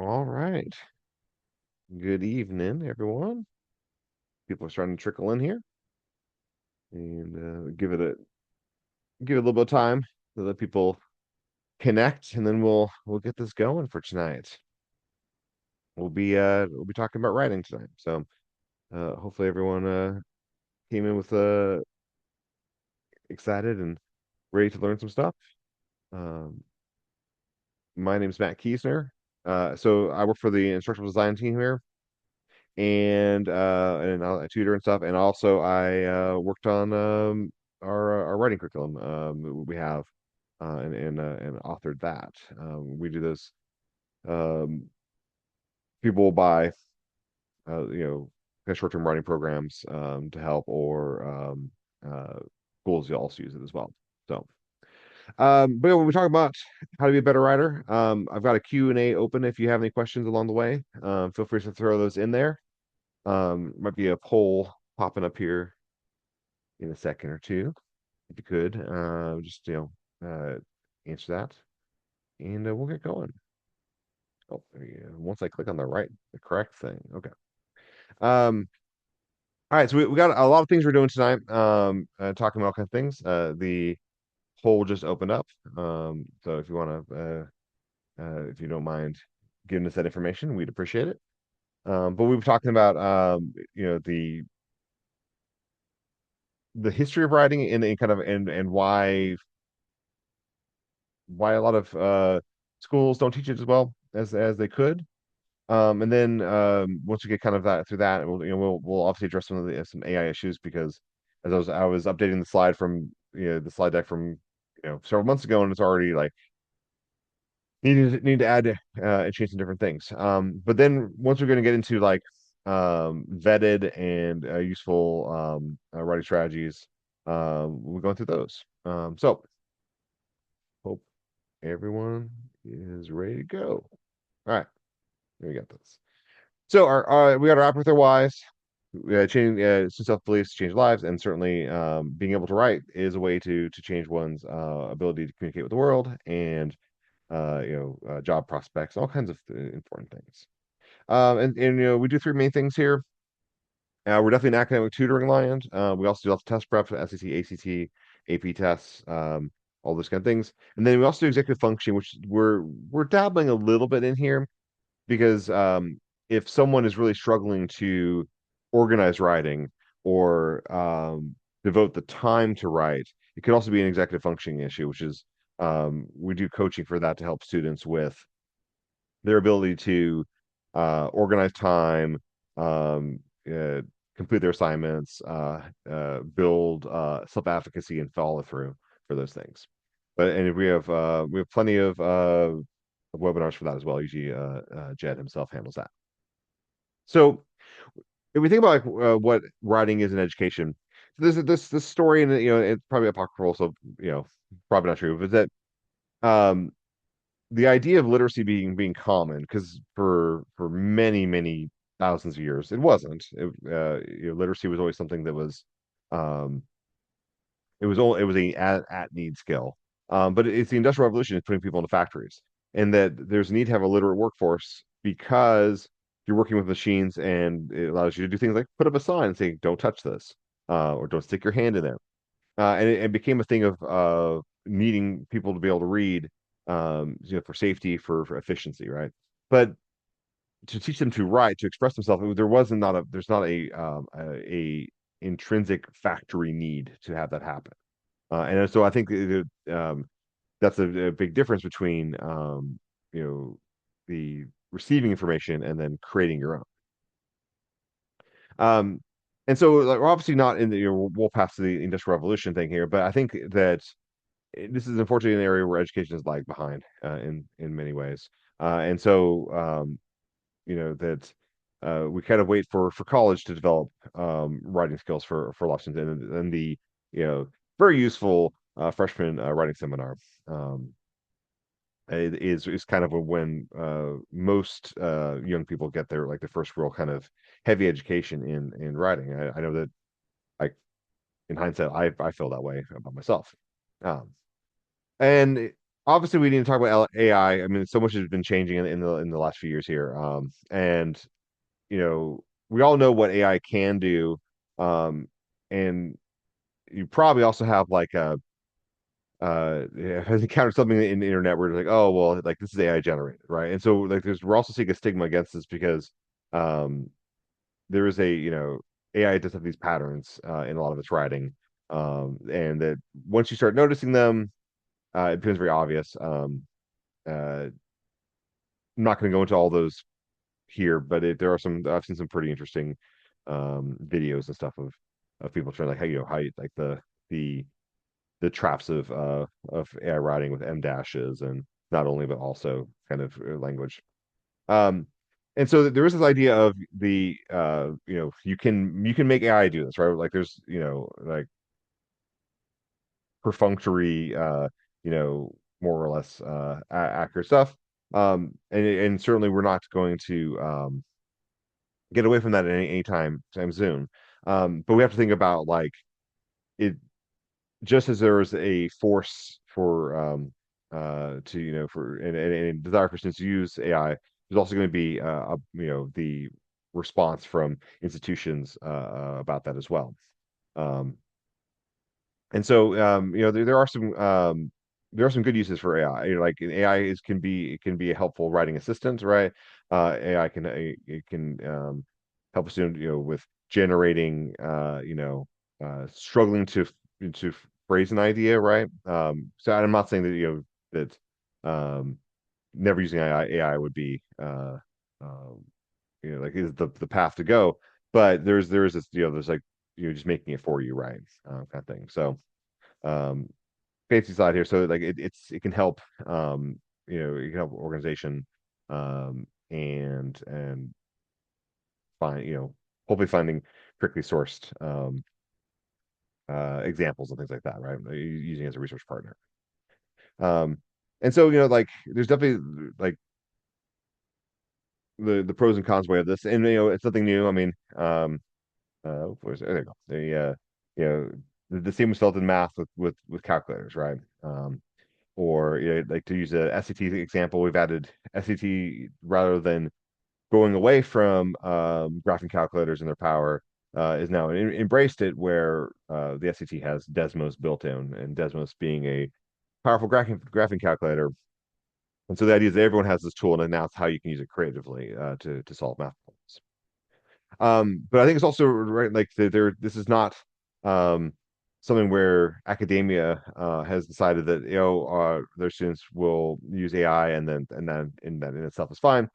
All right. Good evening, everyone. People are starting to trickle in here, and give it a little bit of time to let people connect, and then we'll get this going for tonight. We'll be talking about writing tonight. So hopefully everyone came in with excited and ready to learn some stuff. Um, my name is Matt Kiesner. So I work for the instructional design team here, and I tutor and stuff. And also I worked on our writing curriculum that we have and authored that. We do this. Um, People will buy kind of short-term writing programs to help, or schools you also use it as well. So. But yeah, when we talk about how to be a better writer, I've got a Q&A open if you have any questions along the way. Feel free to throw those in there. Might be a poll popping up here in a second or two. If you could, just answer that, and we'll get going. Oh, there you go. Once I click on the correct thing. Okay. Um, all right. So we got a lot of things we're doing tonight. Talking about all kinds of things. The poll just opened up. So if you want to, if you don't mind giving us that information, we'd appreciate it. But we were talking about, the history of writing and kind of and why a lot of schools don't teach it as well as they could. And then once we get kind of that through that, we'll obviously address some AI issues, because as I was updating the slide from the slide deck from several months ago, and it's already like need to add and change some different things. But then once we're going to get into like vetted and useful writing strategies, we're going through those. So hope everyone is ready to go. All right, we got this. So our we got our Applerouth wise. Changing self beliefs change lives, and certainly being able to write is a way to change one's ability to communicate with the world, and job prospects, all kinds of important things. And we do three main things here. We're definitely an academic tutoring land. We also do lots of test prep, SAT, ACT, AP tests, all those kind of things. And then we also do executive functioning, which we're dabbling a little bit in here, because if someone is really struggling to organize writing, or devote the time to write, it could also be an executive functioning issue, which is we do coaching for that to help students with their ability to organize time, um, uh, complete their assignments, build self-efficacy and follow through for those things. And we have plenty of webinars for that as well. Usually, Jed himself handles that. So if we think about like, what writing is in education, this story, and it's probably apocryphal, so probably not true, but that um, the idea of literacy being common, because for many thousands of years it wasn't. Literacy was always something that was um, it was a at need skill. But it's the Industrial Revolution is putting people into factories, and that there's a need to have a literate workforce, because you're working with machines, and it allows you to do things like put up a sign saying "Don't touch this," or "Don't stick your hand in there." And it became a thing of needing people to be able to read, for safety, for efficiency, right? But to teach them to write, to express themselves, there's not a intrinsic factory need to have that happen. And so I think that's a big difference between you know the receiving information and then creating your own. Um, and so like, we're obviously not in the we'll pass to the Industrial Revolution thing here, but I think that this is unfortunately an area where education is lag behind in many ways. And so that we kind of wait for college to develop writing skills for lessons, and the very useful freshman writing seminar um, is kind of when most young people get their first real kind of heavy education in writing. I know that I in hindsight I feel that way about myself. Um, and obviously we need to talk about AI. I mean, so much has been changing in the last few years here. And you know, we all know what AI can do. And you probably also have like a has encountered something in the internet where it's like, oh well, like this is AI generated, right? And so like we're also seeing a stigma against this because um there is a, AI does have these patterns in a lot of its writing. And that once you start noticing them, it becomes very obvious. I'm not going to go into all those here, but there are some. I've seen some pretty interesting videos and stuff of people trying like how like the the traps of AI writing with M dashes, and not only but also kind of language. Um, and so there is this idea of you can make AI do this, right? Like there's like perfunctory more or less accurate stuff. And certainly we're not going to get away from that at any time soon. But we have to think about like it just as there is a force for to for and desire for students to use AI, there's also going to be the response from institutions about that as well. Um, and so there are some good uses for AI. Like AI can be a helpful writing assistant, right? AI can it can help a student with generating struggling to phrase an idea, right? So I'm not saying that that never using AI would be like is the path to go, but there is this there's like just making it for you, right? Kind of thing. So um fancy side here. So like it can help it can help organization and find hopefully finding correctly sourced examples and things like that, right? Using it as a research partner. Um and so like there's definitely like the pros and cons way of this, and it's nothing new. I mean, there you go. You know the same was felt in math with calculators, right? Or like to use a SAT example, we've added SAT rather than going away from graphing calculators and their power, is now embraced it, where the SAT has Desmos built in, and Desmos being a powerful graphing calculator. And so the idea is that everyone has this tool, and now it's how you can use it creatively to solve math problems. But I think it's also right, like this is not um, something where academia has decided that their students will use AI, and that in itself is fine.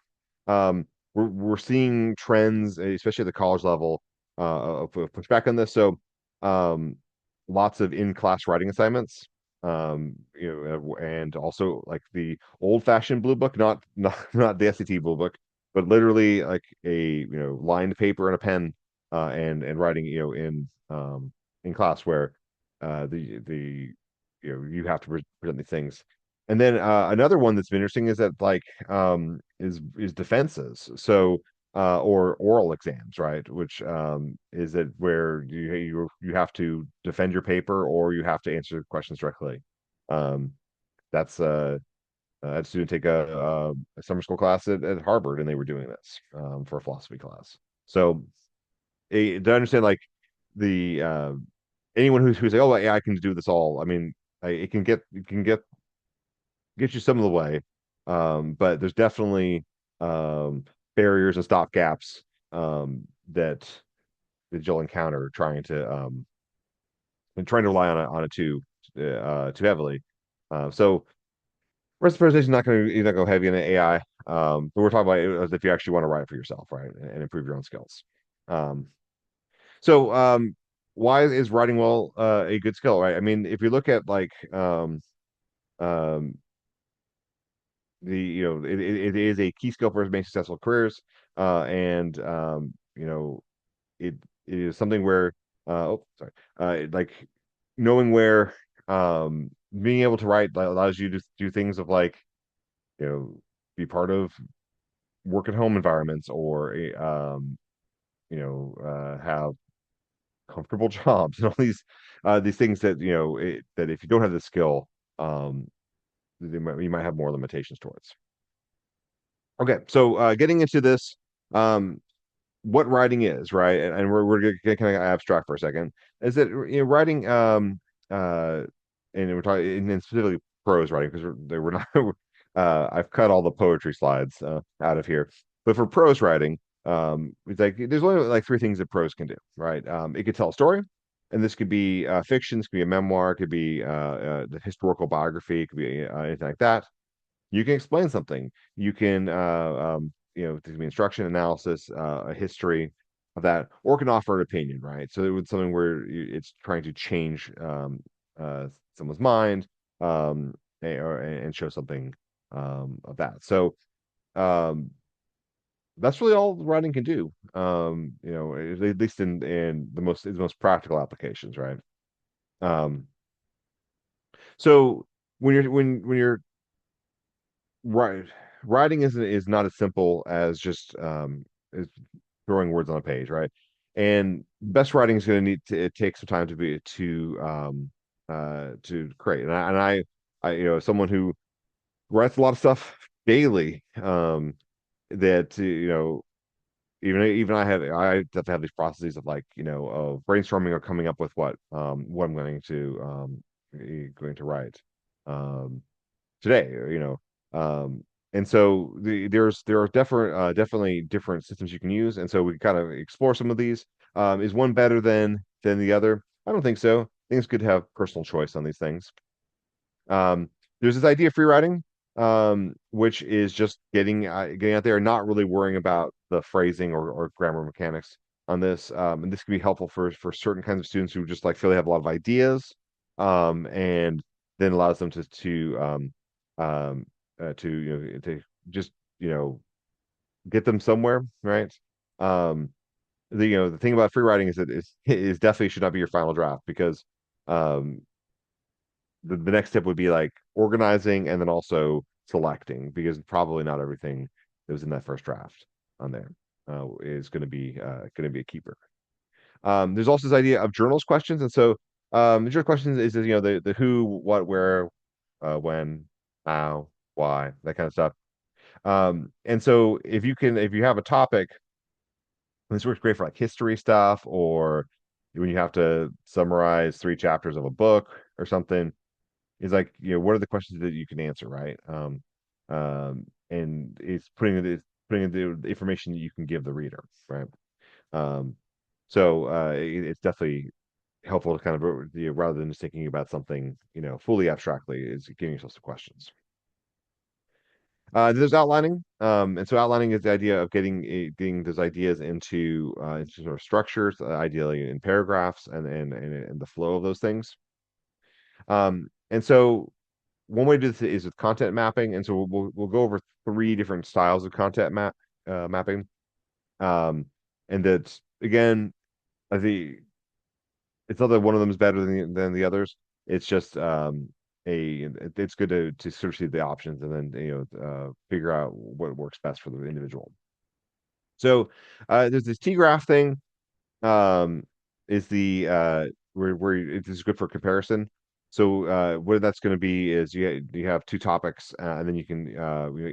We're seeing trends, especially at the college level, of pushback on this. So um, lots of in-class writing assignments. And also like the old-fashioned blue book, not the SAT blue book, but literally like a lined paper and a pen, and writing in class, where the you have to present these things. And then another one that's been interesting is that like is defenses, so or oral exams, right? Which is that where you have to defend your paper, or you have to answer questions directly. um that's I had a student take a summer school class at Harvard, and they were doing this for a philosophy class. So to understand like the anyone who's like, oh, yeah, I can do this all. I mean, it can get you some of the way, but there's definitely um, barriers and stop gaps that you'll encounter trying to rely on it too heavily. So rest of the presentation not going to go heavy in the AI, but we're talking about it as if you actually want to write it for yourself, right, and improve your own skills. Um, so why is writing well a good skill, right? I mean, if you look at like um, it is a key skill for making successful careers, and it, it is something where oh sorry like knowing where being able to write allows you to do things of like you know be part of work at home environments, or have comfortable jobs, and all these things that that if you don't have the skill, um you might have more limitations towards. Okay, so getting into this, um, what writing is, right? And we're gonna get kind of abstract for a second. Is that writing, uh, and we're talking and specifically prose writing because we're not. I've cut all the poetry slides out of here, but for prose writing, it's like there's only like three things that prose can do, right? It could tell a story, and this could be fiction, this could be a memoir, it could be the historical biography, it could be anything like that. You can explain something. You can, there can be instruction, analysis, a history of that, or can offer an opinion, right? So it was something where it's trying to change someone's mind, and show something of that. So um, that's really all writing can do. At least in the most practical applications, right? Um, so when you're Right. Writing is not as simple as just as throwing words on a page, right? And best writing is going to need to it takes some time to create. I someone who writes a lot of stuff daily, that even I have to have these processes of like of brainstorming or coming up with what I'm going to write. Um today, and so there are definitely different systems you can use, and so we kind of explore some of these. Is one better than the other? I don't think so. I think it's good to have personal choice on these things. There's this idea of free writing, which is just getting out there and not really worrying about the phrasing or grammar mechanics on this. And this can be helpful for certain kinds of students who just like feel they have a lot of ideas, and then allows them um, to just you know get them somewhere, right? Um, the thing about free writing is that is definitely should not be your final draft because um, the next step would be like organizing and then also selecting because probably not everything that was in that first draft on there is going to be a keeper. There's also this idea of journals questions, and so the journal questions is the who, what, where, when, how, why, that kind of stuff. And so if you have a topic, this works great for like history stuff or when you have to summarize three chapters of a book or something. Is like, what are the questions that you can answer, right? And it's putting in the information that you can give the reader, right? Um, so it's definitely helpful to kind of rather than just thinking about something, fully abstractly, is giving yourself some questions. There's outlining, and so outlining is the idea of getting those ideas into sort of structures, ideally in paragraphs, and the flow of those things. And so one way to do this is with content mapping, and so we'll go over three different styles of mapping. Um, and that again, I think it's not that one of them is better than the others. It's just it's good to sort of see the options and then figure out what works best for the individual. So there's this T graph thing. Um, is the where it is good for comparison. So what that's going to be is you have two topics, and then you can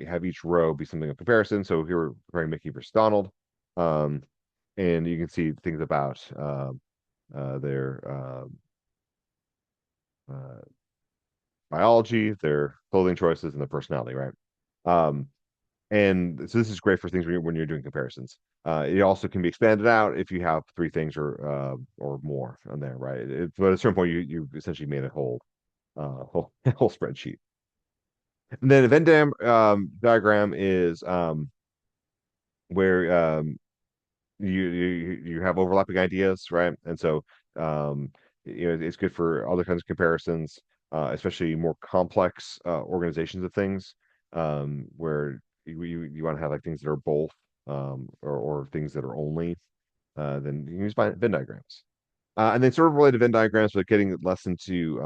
have each row be something of comparison. So here we're comparing Mickey versus Donald, um, and you can see things about their uh, biology, their clothing choices, and their personality, right? Um, and so this is great for things when you're doing comparisons. It also can be expanded out if you have three things or more on there, right? But at a certain point, you essentially made a whole spreadsheet. And then a diagram is where you have overlapping ideas, right? And so um, it's good for other kinds of comparisons, especially more complex organizations of things, where you want to have like things that are both, or things that are only. Then you can use Venn diagrams. And then sort of related Venn diagrams, but getting less into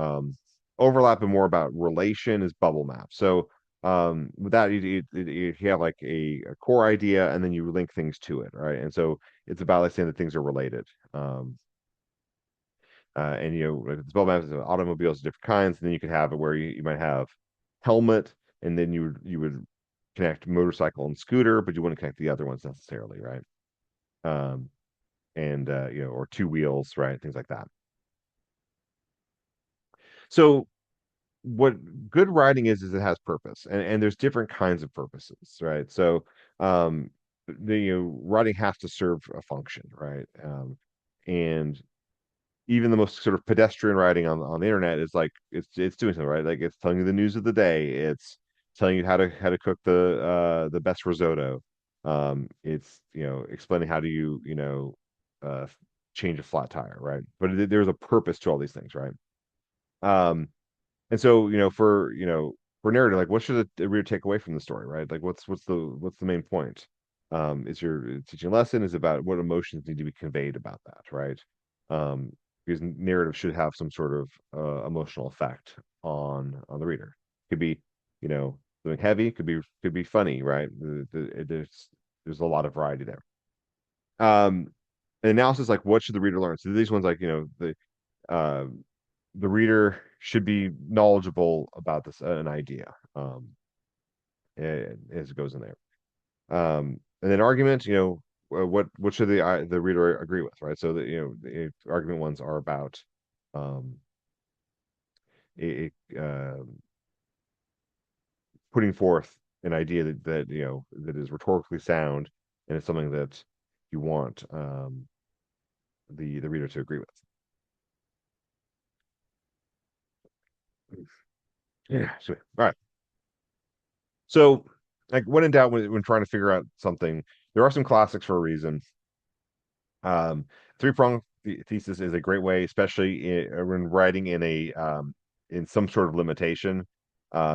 overlap and more about relation is bubble map. So with that, you have like a core idea, and then you link things to it, right? And so it's about like saying that things are related. And like, the bubble maps of automobiles of different kinds, and then you could have it where you might have helmet, and then you would connect motorcycle and scooter, but you wouldn't connect the other ones necessarily, right? Um, and or two wheels, right? Things like that. So what good writing is it has purpose, and there's different kinds of purposes, right? So um, writing has to serve a function, right? And even the most sort of pedestrian writing on the internet is like it's doing something, right? Like it's telling you the news of the day. It's telling you how to cook the best risotto. It's explaining how do uh, change a flat tire, right? But there's a purpose to all these things, right? Um, and so for narrative, like what should the reader take away from the story, right? Like what's the main point? Is your teaching lesson is about what emotions need to be conveyed about that, right? Um, because narrative should have some sort of emotional effect on the reader. Could be, something heavy, could be funny, right? There's a lot of variety there. An analysis like what should the reader learn? So these ones like uh, the reader should be knowledgeable about this an idea as it goes in there. And then argument, what should the reader agree with, right? So that the argument ones are about um, putting forth an idea that is rhetorically sound and it's something that you want the reader to agree with. Yeah, sure. All right. So, like, when in doubt, when trying to figure out something, there are some classics for a reason. Three-prong thesis is a great way, especially when writing in some sort of limitation,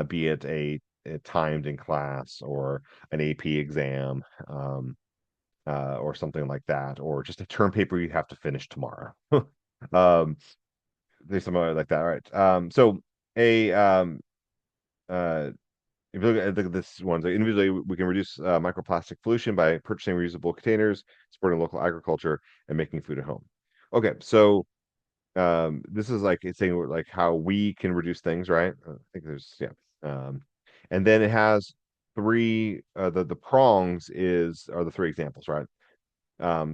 be it a timed in class or an AP exam, or something like that, or just a term paper you have to finish tomorrow. um, there's something like that, right? So a uh, if you look at this one, so individually, we can reduce microplastic pollution by purchasing reusable containers, supporting local agriculture, and making food at home. Okay, so this is like it's saying like how we can reduce things, right? I think there's yeah, um, and then it has three. The prongs are the three examples, right?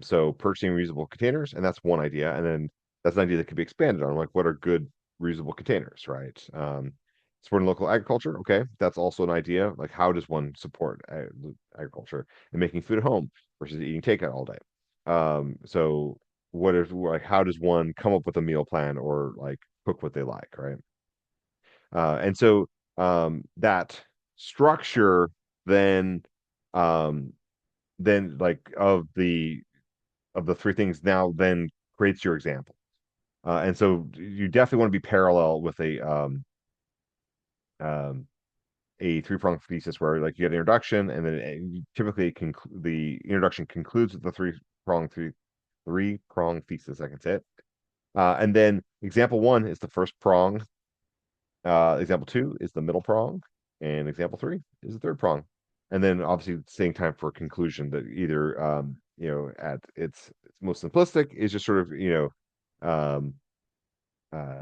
So purchasing reusable containers, and that's one idea, and then that's an idea that could be expanded on, like what are good reusable containers, right? Supporting local agriculture, okay, that's also an idea. Like how does one support agriculture and making food at home versus eating takeout all day? So what is like how does one come up with a meal plan or like cook what they like, right? And so that structure then um, like of the three things now then creates your example. And so you definitely want to be parallel with um, a three-pronged thesis where like you get an introduction and then typically the introduction concludes with the three-prong thesis, I can say it. And then example one is the first prong. Example two is the middle prong, and example three is the third prong. And then obviously same time for conclusion that either at its most simplistic is just sort of um uh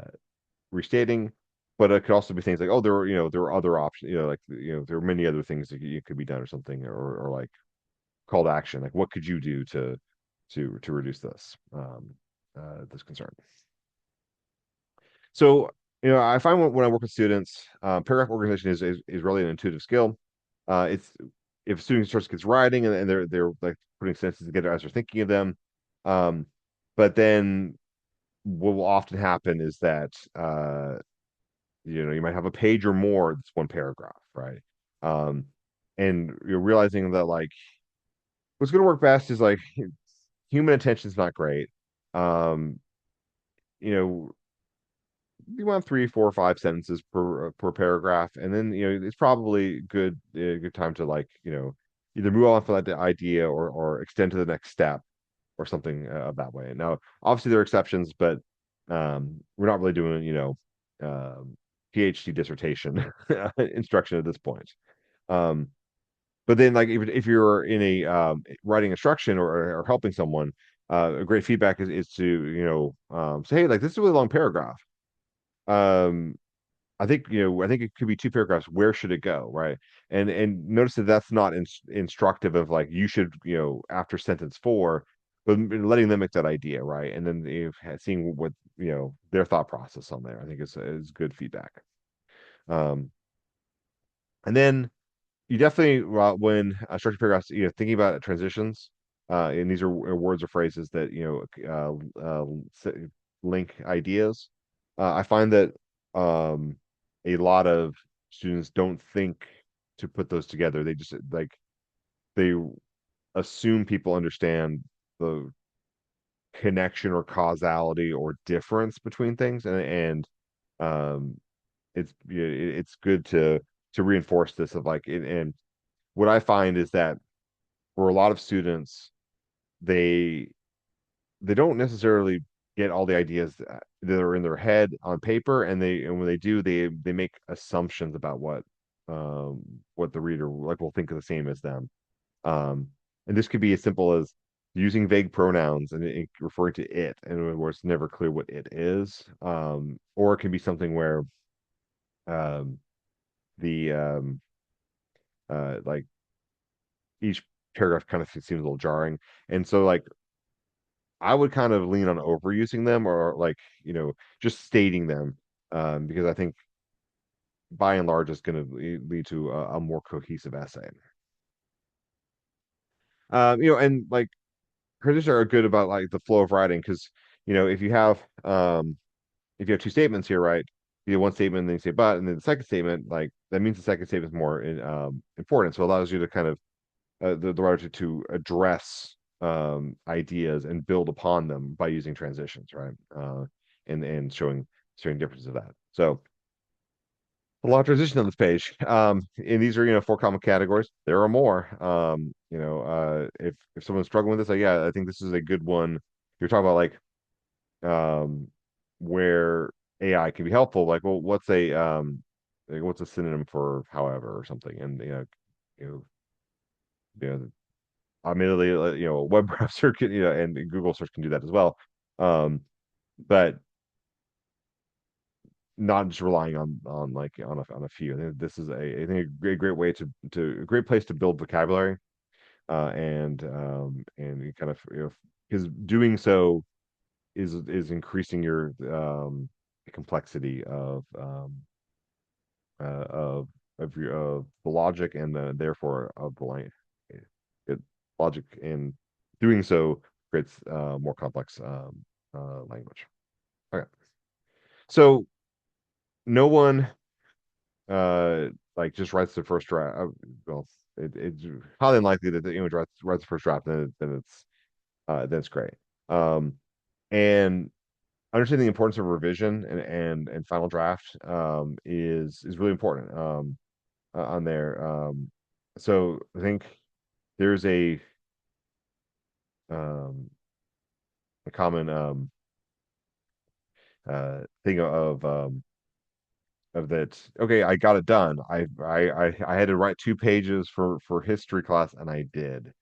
restating, but it could also be things like, oh, there were other options, like there are many other things that you could be done or something, or like call to action, like what could you do to reduce this concern. So, I find when I work with students, paragraph organization is really an intuitive skill. It's if a student starts gets writing and they're like putting sentences together as they're thinking of them, um, but then what will often happen is that you might have a page or more that's one paragraph, right? Um, and you're realizing that like what's going to work best is like human attention is not great. Um, you know, you want three, four, 5 sentences per paragraph, and then it's probably good time to like either move on from that idea or extend to the next step or something of that way. Now, obviously there are exceptions, but we're not really doing PhD dissertation instruction at this point. Um, but then like if you're in a writing instruction or helping someone, a great feedback is to say, hey, like this is a really long paragraph. Um, I think, I think it could be two paragraphs. Where should it go, right? And notice that that's not instructive of like you should, after sentence four, but letting them make that idea, right? And then seeing what their thought process on there. I think is good feedback. Um, and then you definitely when structured paragraphs, thinking about transitions, and these are words or phrases that link ideas. I find that um, a lot of students don't think to put those together. They just they assume people understand the connection or causality or difference between things, and um, it's good to reinforce this of like and what I find is that for a lot of students, they they don't necessarily get all the ideas that are in their head on paper, and when they do, they make assumptions about what the reader like will think of the same as them. Um, and this could be as simple as using vague pronouns and referring to it, and where it's never clear what it is. Or it can be something where um, the like each paragraph kind of seems a little jarring, and so like I would kind of lean on overusing them or like, just stating them, because I think by and large it's going to lead to a more cohesive essay. And like critics are good about like the flow of writing because, if you have two statements here, right? You have one statement and then you say but, and then the second statement, like that means the second statement is more important. So it allows you to kind of the writer to address ideas and build upon them by using transitions, right? And showing differences of that. So a lot of transition on this page. And these are four common categories. There are more. If someone's struggling with this, yeah, I think this is a good one. You're talking about um, where AI can be helpful. Like, well, what's a synonym for however or something? And you know, you know admittedly, a web browser can, and Google search can do that as well. But not just relying on like on a few. I think this is I think a great way to a great place to build vocabulary, and you kind of because doing so increasing your complexity of of the logic and therefore of the language. Logic and doing so creates more complex language. Okay, so no one like just writes the first draft. Well, it's highly unlikely that writes the first draft, then it's great. Um, and understanding the importance of revision and final draft is really important on there. So I think there's um, a common thing of that. Okay, I got it done. I had to write 2 pages for history class, and I did.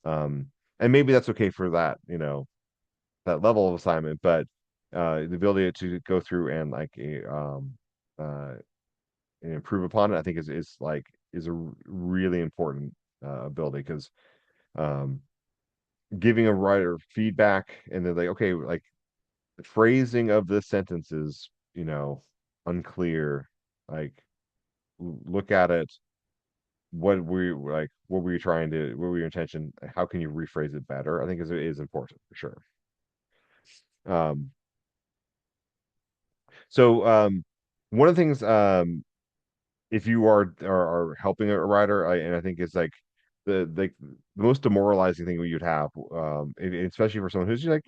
And maybe that's okay for that, that level of assignment, but the ability to go through and like uh, and improve upon it, I think is a really important ability because um, giving a writer feedback and they're like, okay, like the phrasing of this sentence is, unclear. Like, look at it. What were you trying to? What were your intention? How can you rephrase it better? I think is important for sure. Um, so one of the things if you are helping a writer, and I think it's like the most demoralizing thing you'd have, especially for someone who's like,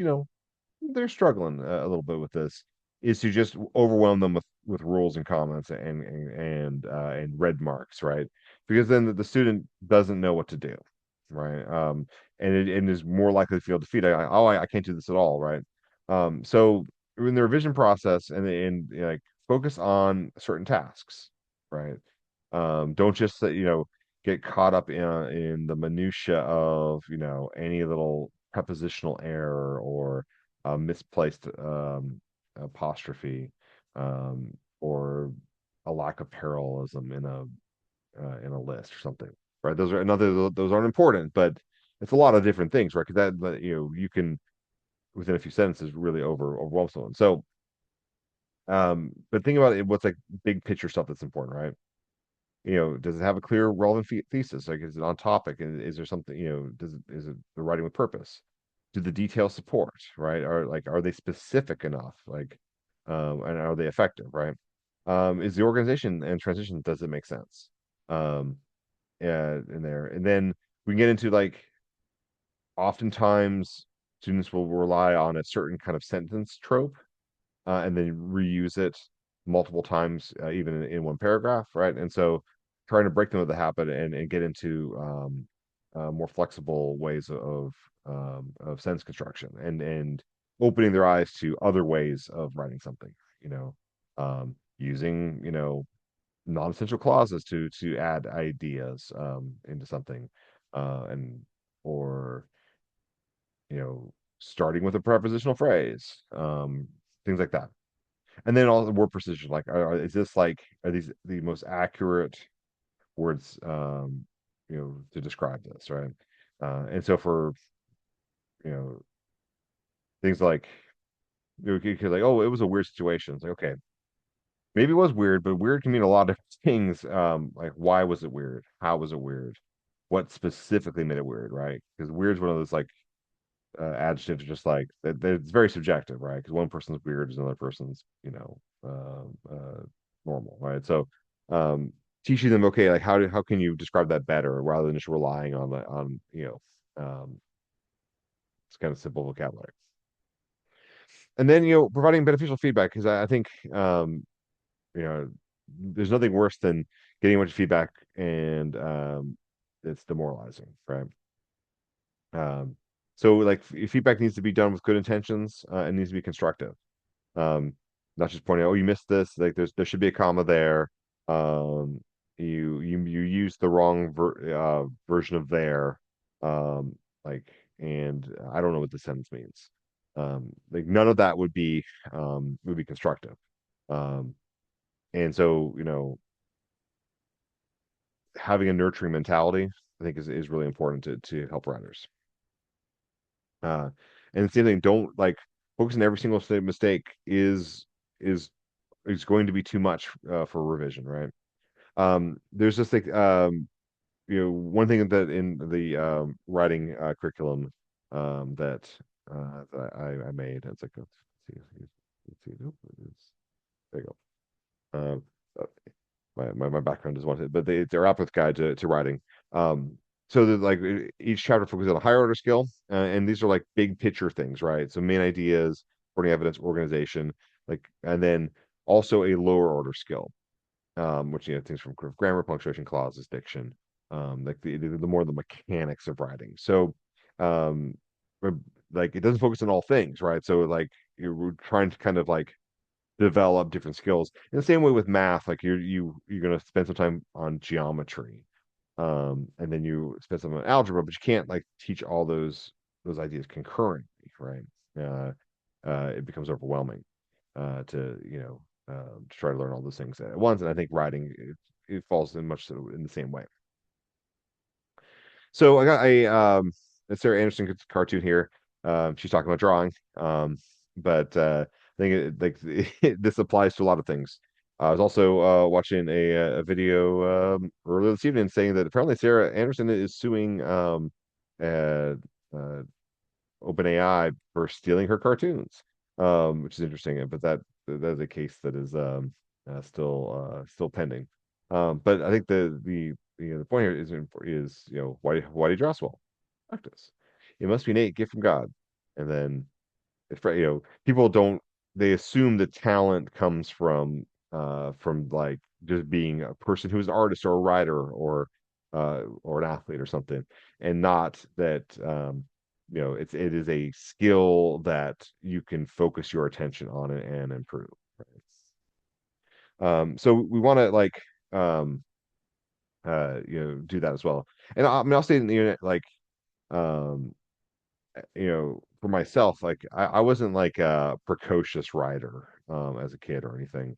they're struggling a little bit with this, is to just overwhelm them with rules and comments and red marks, right? Because then the student doesn't know what to do, right? And is more likely to feel defeated. I can't do this at all, right? So in the revision process and like focus on certain tasks, right? Don't just get caught up in the minutia of any little prepositional error or misplaced apostrophe, or a lack of parallelism in a list or something, right? Those are another those aren't important, but it's a lot of different things, right? Because you can within a few sentences really overwhelm someone. So but think about it, what's like big picture stuff that's important, right? Does it have a clear relevant thesis? Like, is it on topic? And is there something, is it the writing with purpose? Do the details support, right? Are they specific enough? Like, and are they effective, right? Is the organization and transition, does it make sense? Um, in there. And then we can get into like oftentimes students will rely on a certain kind of sentence trope and then reuse it multiple times, even in one paragraph, right? And so trying to break them of the habit and get into more flexible ways of sentence construction and opening their eyes to other ways of writing something, using, non-essential clauses to add ideas into something, and or starting with a prepositional phrase, things like that. And then all the word precision, like, is this like, are these the most accurate words, to describe this, right? And so for, you know, things like, like, oh, it was a weird situation. It's like, okay, maybe it was weird, but weird can mean a lot of things. Like, why was it weird? How was it weird? What specifically made it weird, right? Because weird is one of those like adjectives, just like that, it's very subjective, right? Because one person's weird is another person's, normal, right? So, teaching them, okay, like how can you describe that better rather than just relying on it's kind of simple vocabulary. And then providing beneficial feedback, because I think you know there's nothing worse than getting a bunch of feedback and it's demoralizing, right? Um, so like feedback needs to be done with good intentions. It needs to be constructive. Um, Not just pointing out, oh, you missed this. Like there should be a comma there. Um, you used the wrong version of there. Um, like, and I don't know what the sentence means. Like none of that would be constructive. Um, and so having a nurturing mentality, I think is really important to help writers. Uh, and the same thing, don't like focus on every single mistake is is going to be too much for revision, right? There's just like one thing that in the writing curriculum that I made. It's like let's see, nope, there you go. Uh, my background is wanted, but they're Applerouth guide to writing. So that like each chapter focuses on a higher order skill, and these are like big picture things, right? So main ideas, supporting evidence, organization, like, and then also a lower order skill, which things from grammar, punctuation, clauses, diction, like the more the mechanics of writing. So, um, like it doesn't focus on all things, right? So like you're trying to kind of like develop different skills. In the same way with math, like you're going to spend some time on geometry, and then you spend some on algebra, but you can't like teach all those ideas concurrently, right? Uh, it becomes overwhelming to try to learn all those things at once. And I think writing it falls in much so in the same way. So I got a Sarah Anderson cartoon here. She's talking about drawing, but I think this applies to a lot of things. I was also watching a video earlier this evening saying that apparently Sarah Anderson is suing uh, uh, OpenAI for stealing her cartoons, which is interesting. But that's a case that is still pending. But I think the point here is why do you draw so well? Practice. It must be innate gift from God. And then if people don't, they assume the talent comes from like just being a person who's an artist or a writer or an athlete or something, and not that it is a skill that you can focus your attention on it and improve, right? So we want to like do that as well. And I mean, I'll say like um for myself, like I wasn't like a precocious writer as a kid or anything.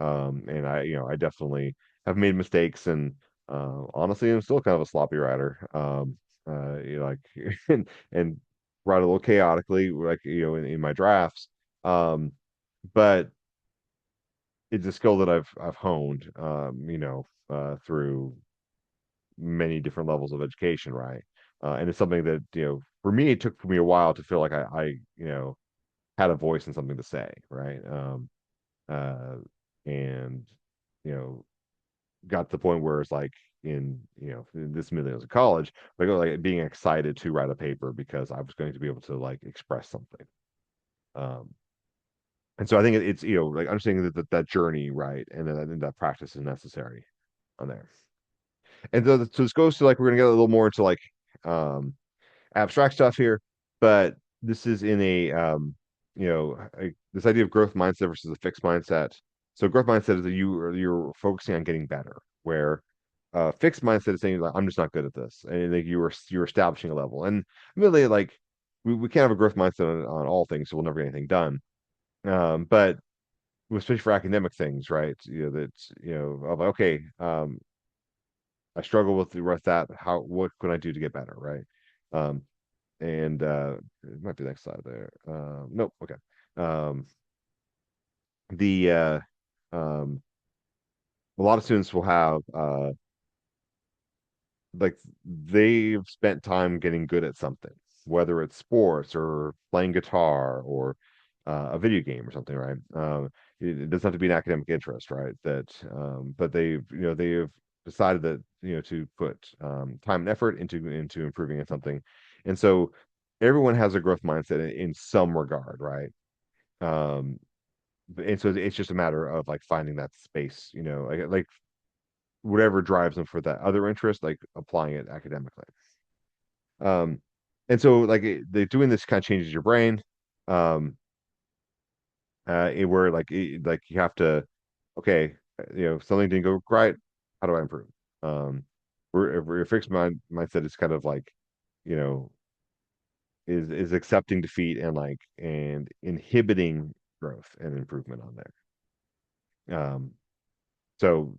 And I definitely have made mistakes, and honestly, I'm still kind of a sloppy writer. Like and write a little chaotically, like in my drafts. Um, but it's a skill that I've honed, through many different levels of education, right? And it's something that, for me, it took me a while to feel like I had a voice and something to say, right? Uh, and you know, got to the point where it's like in this millions of college, like being excited to write a paper because I was going to be able to like express something. Um, and so I think it's like understanding that journey, right, and then that practice is necessary on there. And so this goes to like we're gonna get a little more into like um abstract stuff here, but this is in this idea of growth mindset versus a fixed mindset. So growth mindset is that you're focusing on getting better, where fixed mindset is saying like I'm just not good at this, and like you're establishing a level. And really, like we can't have a growth mindset on all things, so we'll never get anything done. But especially for academic things, right? That's of like, okay, I struggle with that. What can I do to get better, right? Um, and it might be the next slide there. Nope. Okay. Um, the um, a lot of students will have like they've spent time getting good at something, whether it's sports or playing guitar or a video game or something, right? It doesn't have to be an academic interest, right? But they've decided that to put time and effort into improving in something, and so everyone has a growth mindset in some regard, right? Um, and so it's just a matter of like finding that space, like whatever drives them for that other interest, like applying it academically. Um, and so like they doing this kind of changes your brain, um, where like you have to, okay, something didn't go right. How do I improve? Where a fixed mindset is kind of like, you know, is accepting defeat and like and inhibiting growth and improvement on there. So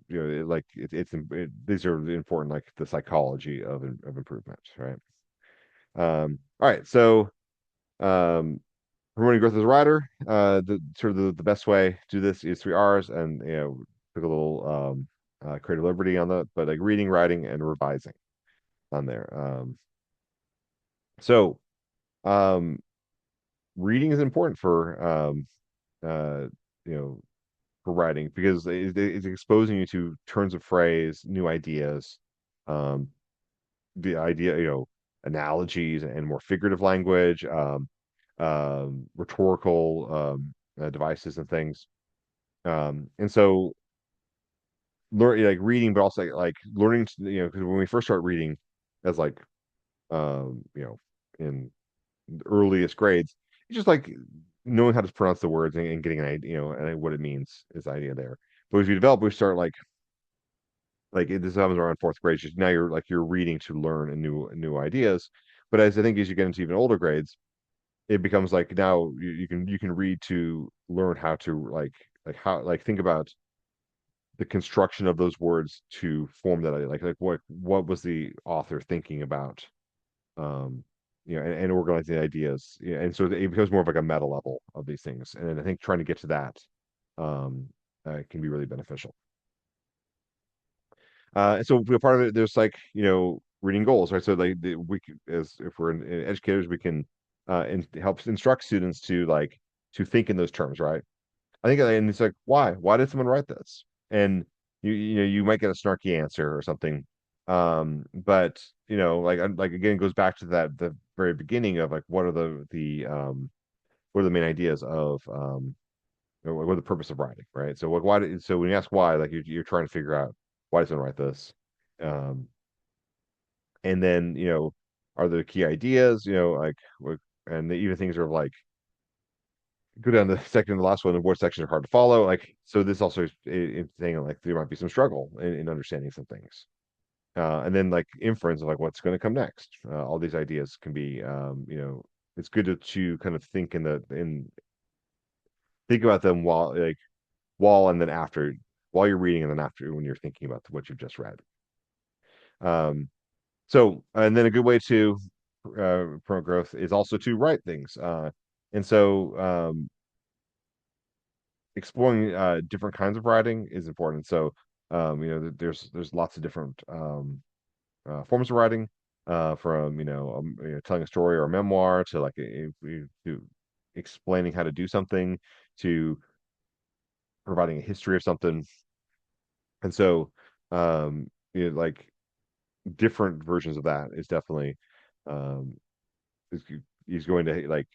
these are important, like the psychology of improvement, right? All right, so um, promoting growth as a writer, the sort of the best way to do this is 3 R's, and took a little creative liberty on that, but like reading, writing, and revising on there. So um, reading is important uh, you know, for writing because it's exposing you to turns of phrase, new ideas, um, the idea, analogies and more figurative language, rhetorical devices and things. And so learn like reading, but also like learning to, because when we first start reading as like um, you know, in the earliest grades, it's just like knowing how to pronounce the words and getting an idea, and what it means is the idea there. But as we develop, we start this happens around fourth grade. Just now you're reading to learn new ideas. But as I think as you get into even older grades, it becomes like now you can read to learn how to like how like think about the construction of those words to form that idea. Like what was the author thinking about? Um, and organizing ideas. Yeah, and so it becomes more of like a meta level of these things. And I think trying to get to that um, can be really beneficial. And so part of it, there's like reading goals, right? So like as if we're educators, we can help instruct students to to think in those terms, right? I think, and it's like, why did someone write this? And you might get a snarky answer or something, but like again, it goes back to the very beginning of like what are the main ideas of what are the purpose of writing, right? So like so when you ask why, like you're trying to figure out why does someone write this, um, and then are there key ideas, and even things are like go down to the second and the last one, the board sections are hard to follow. Like, so this also is saying like there might be some struggle in understanding some things. And then like inference of like what's going to come next. All these ideas can be, it's good to kind of think think about them while like while and then after, while you're reading and then after when you're thinking about what you've just read. Um, so, and then a good way to promote growth is also to write things. And so, exploring different kinds of writing is important. So, there's lots of different forms of writing, from telling a story or a memoir to like to explaining how to do something to providing a history of something. And so, like different versions of that is definitely um, is, is going to like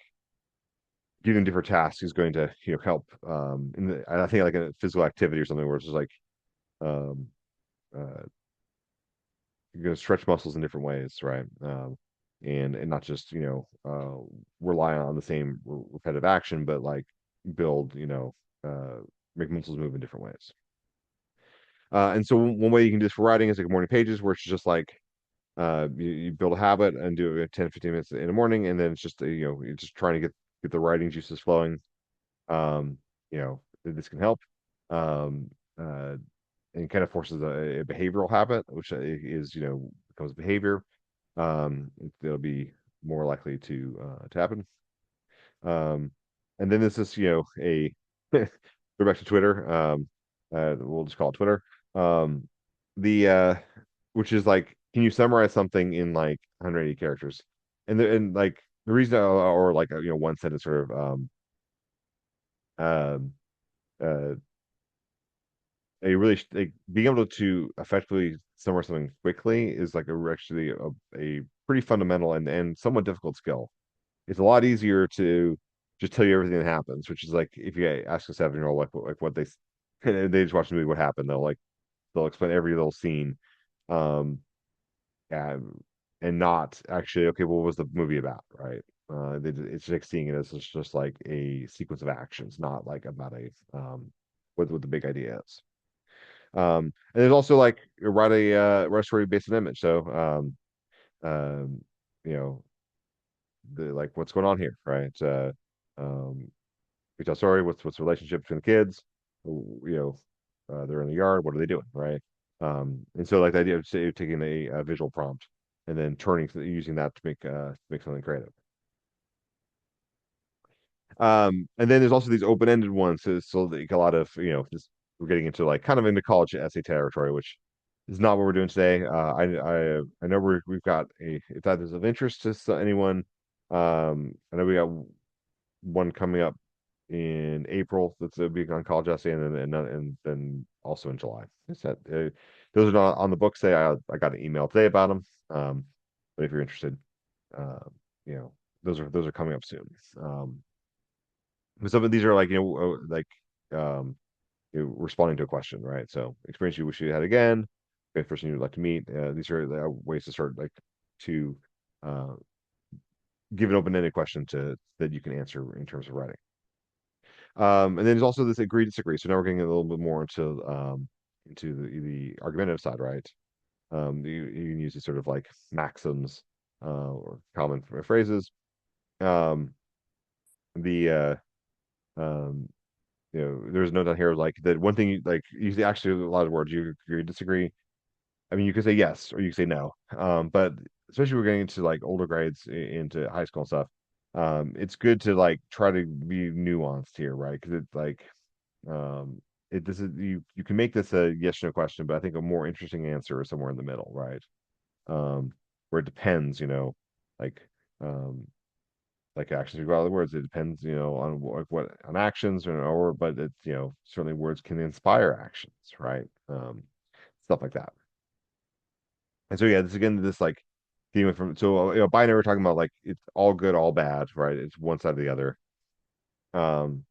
giving different tasks is going to help. And I think like a physical activity or something where it's just like um, uh, you're going to stretch muscles in different ways, right? And not just rely on the same repetitive action, but like build uh, make muscles move in different ways. And so one way you can do this for writing is like morning pages, where it's just like you build a habit and do it 10, 15 minutes in the morning, and then it's just you're just trying to get the writing juices flowing. Um, this can help. Um, and kind of forces a behavioral habit, which is becomes behavior. It'll be more likely to happen. Um, and then this is a go back to Twitter. We'll just call it Twitter. Um, the which is like, can you summarize something in like 180 characters? And like the reason, or like one sentence sort of um uh a really like being able to effectively summarize something quickly is like actually a pretty fundamental and somewhat difficult skill. It's a lot easier to just tell you everything that happens, which is like if you ask a 7-year-old like what they they just watch the movie, what happened, they'll explain every little scene, um and, and not actually, okay, well, what was the movie about, right? It's like seeing it as just like a sequence of actions, not like about a what the big idea is. And there's also like write a story based on image. So um, you know, like what's going on here, right? Um, we tell a story. What's the relationship between the kids? They're in the yard. What are they doing, right? And so like the idea of say, taking a visual prompt and then using that to make something creative. And then there's also these open-ended ones, so like a lot of this, we're getting into like kind of into college essay territory, which is not what we're doing today. I know we've got if that is of interest to anyone. I know we got one coming up in April. That's a big on college essay, and then also in July. Is that those are not on the book today. I got an email today about them. But if you're interested, uh, you know, those are coming up soon. But some of these are like responding to a question, right? So experience you wish you had again, fifth person you'd like to meet. These are ways to start like to uh, give an open-ended question to that you can answer in terms of writing. And then there's also this agree disagree. So now we're getting a little bit more into the argumentative side, right? You can use these sort of like maxims or common phrases. Um, the um, there's no down here like that one thing like usually actually a lot of words you agree disagree. I mean, you could say yes or you could say no. But especially we're getting into like older grades into high school and stuff. It's good to like try to be nuanced here, right? Because it's like um, this is you can make this a yes no question, but I think a more interesting answer is somewhere in the middle, right? Um, where it depends, like um, like actions regard other words. It depends, on what on actions or but it's certainly words can inspire actions, right? Stuff like that. And so yeah, this again, this like theme from so binary we're talking about like it's all good, all bad, right? It's one side or the other. Um,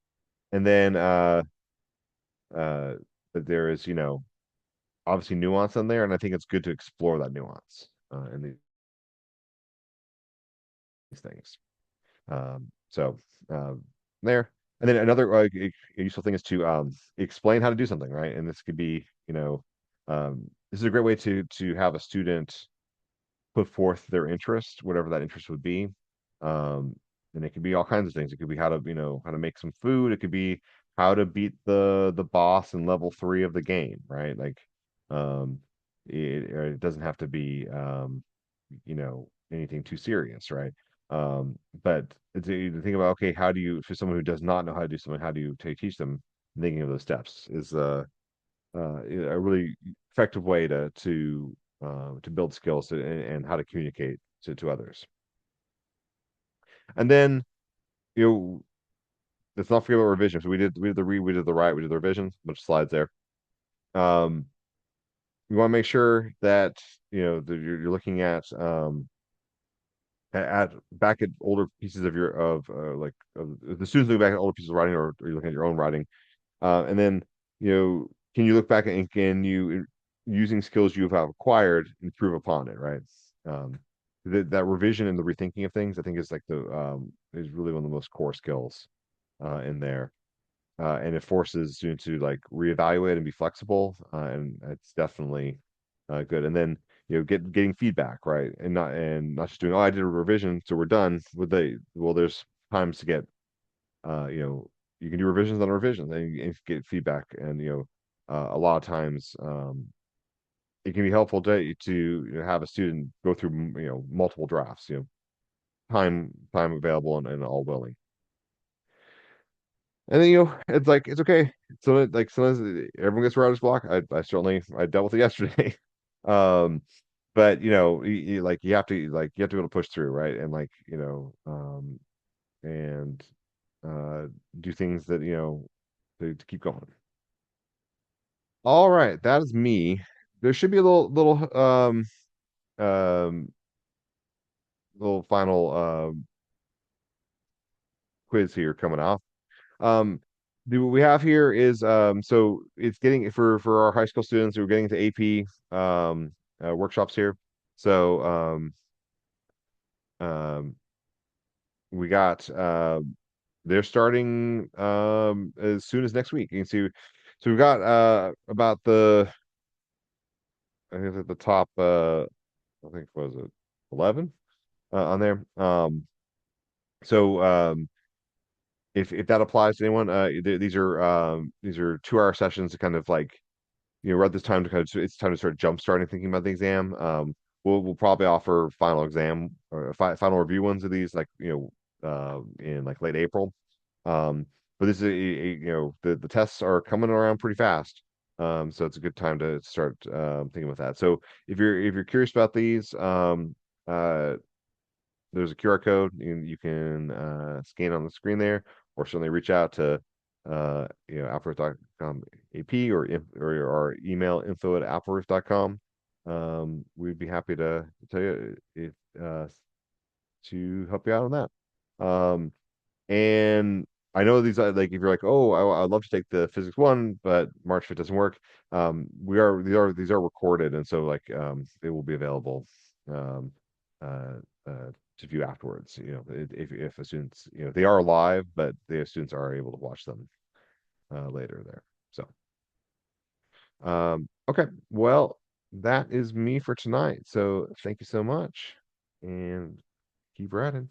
and then uh, but there is obviously nuance in there, and I think it's good to explore that nuance in these things. So there, and then another useful thing is to explain how to do something, right? And this could be this is a great way to have a student put forth their interest, whatever that interest would be. Um, and it could be all kinds of things. It could be how to make some food. It could be how to beat the boss in level 3 of the game, right? Like, um, it doesn't have to be anything too serious, right? But to think about, okay, how do you, for someone who does not know how to do something, how do you teach them? Thinking of those steps is a really effective way to build skills and how to communicate to others. And then, you know, let's not forget about revision. So we did the read, we did the write, we did the revisions, bunch of slides there. You want to make sure that you're looking at back at older pieces of your of like the students looking back at older pieces of writing, or you're looking at your own writing, and then can you look back and can you, using skills you have acquired, improve upon it, right? That revision and the rethinking of things, I think, is like the is really one of the most core skills in there, and it forces students to like reevaluate and be flexible, and it's definitely good. And then getting feedback, right, and not just doing, oh, I did a revision, so we're done. Well, there's times to get uh, you know you can do revisions on revisions and get feedback, and a lot of times it can be helpful to have a student go through multiple drafts, time available and all willing. And then it's like it's okay. So like sometimes everyone gets writer's block. I dealt with it yesterday. um, but like you have to be able to push through, right? And like and uh, do things that to keep going. All right, that is me. There should be a um little final quiz here coming off. Um, what we have here is so it's getting for our high school students, we're getting into AP workshops here. So um, we got they're starting as soon as next week. You can see, so we've got about I think at the top I think what was it 11 on there. So if that applies to anyone, these are 2 hour sessions to kind of like we're at this time to it's time to start jump starting thinking about the exam. We'll probably offer final exam or final review ones of these like in like late April. But this is the tests are coming around pretty fast. So it's a good time to start thinking about that. So if you're curious about these, uh, there's a QR code you can scan on the screen there, or certainly reach out to Applerouth.com AP, or our email info@applerouth.com. We'd be happy to tell you if to help you out on that. And I know these are like, if you're like, oh, I'd love to take the physics one, but March 5th doesn't work. These are recorded, and so like they will be available um, uh, to view afterwards. If a students, they are live, but the students are able to watch them later there. So okay, well, that is me for tonight. So thank you so much, and keep writing.